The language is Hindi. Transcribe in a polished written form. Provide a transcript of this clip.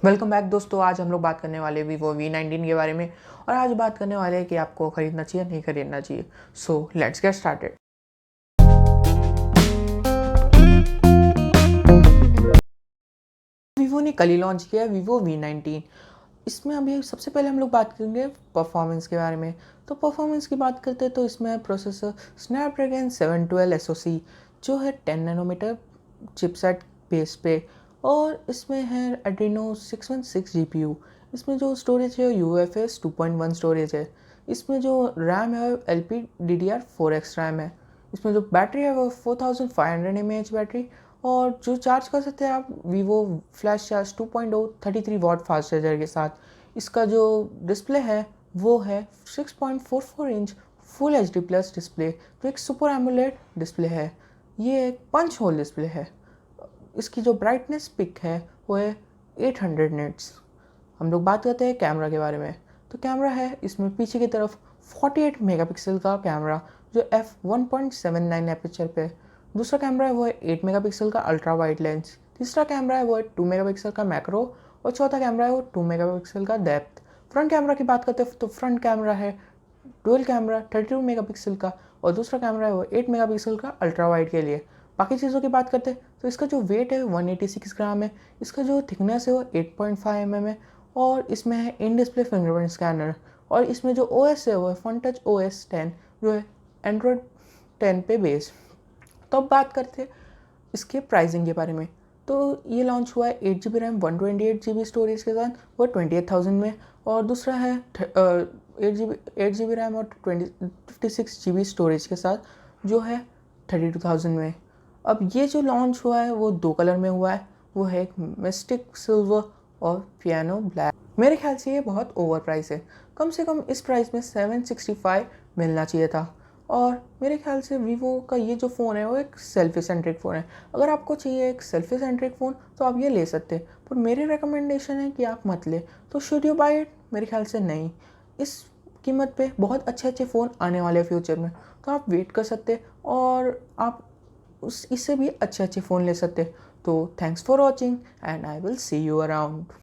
वेलकम बैक दोस्तों। आज हम लोग बात करने वाले Vivo V19 के बारे में और आज बात करने वाले हैं कि आपको खरीदना चाहिए नहीं खरीदना चाहिए। So let's get started. Vivo ने कल ही लॉन्च किया Vivo V19। इसमें अभी सबसे पहले हम लोग बात करेंगे परफॉर्मेंस के बारे में। तो परफॉर्मेंस की बात करते हैं तो इसमें प्रोसेसर स्नैपड्रैगन 712 SoC जो है 10 नैनोमीटर चिपसेट बेस पे, और इसमें है एड्रीनो 616 GPU। इसमें जो स्टोरेज है UFS 2.1 स्टोरेज है। इसमें जो रैम है LPDDR4X रैम है। इसमें जो बैटरी है वो 4500 mAh बैटरी, और जो चार्ज कर सकते हैं आप Vivo flash charge 2.0 33 watt fast charger के साथ। इसका जो डिस्प्ले है वो है 6.44 inch full HD plus display, जो एक सुपर एमोलेड डिस्प्ले है। ये एक पंच होल डिस्प्ले है। इसकी जो ब्राइटनेस पिक है वो है 800 निट्स। हम लोग बात करते हैं कैमरा के बारे में। तो कैमरा है इसमें पीछे की तरफ 48 मेगापिक्सल का कैमरा जो f1.79 एपर्चर पे। दूसरा कैमरा है वो है 8 मेगापिक्सल का अल्ट्रा वाइड लेंस। तीसरा कैमरा है वो है 2 मेगापिक्सल का मैक्रो, और चौथा कैमरा है वो 2 मेगापिक्सल का डेप्थ। फ्रंट कैमरा की बात करते हैं तो फ्रंट कैमरा है डुअल कैमरा 32 मेगापिक्सल का, और दूसरा कैमरा है वो 8 मेगापिक्सल का अल्ट्रा वाइड के लिए। बाकी चीज़ों की बात करते हैं तो इसका जो वेट है 186 ग्राम है। इसका जो थिकनेस है वो 8.5 mm है, और इसमें है इन डिस्प्ले फिंगरप्रिंट स्कैनर। और इसमें जो OS है वो है फन टच OS 10 जो है एंड्रॉयड 10 पे बेस्ड। तो अब बात करते हैं इसके प्राइसिंग के बारे में। तो ये लॉन्च हुआ है 8 GB रैम 128 GB स्टोरेज के साथ, वो 28,000 में। और दूसरा है 8 GB रैम और 56 GB स्टोरेज के साथ जो है 32,000 में। अब ये जो लॉन्च हुआ है वो 2 कलर में हुआ है, वो है एक मिस्टिक सिल्वर और पियानो ब्लैक। मेरे ख्याल से ये बहुत ओवर प्राइस है। कम से कम इस प्राइस में 765 मिलना चाहिए था। और मेरे ख्याल से वीवो का ये जो फ़ोन है वो एक सेल्फी सेंट्रिक फ़ोन है। अगर आपको चाहिए एक सेल्फी सेंट्रिक फ़ोन तो आप ये ले सकते हैं, पर मेरी रिकमेंडेशन है कि आप मत ले। तो शुड यू बाय इट? मेरे ख्याल से नहीं। इस कीमत पे बहुत अच्छे अच्छे फ़ोन आने वाले फ्यूचर में, तो आप वेट कर सकते हैं और आप इससे भी अच्छे अच्छे फ़ोन ले सकते हैं। तो thanks for watching and I will see you around.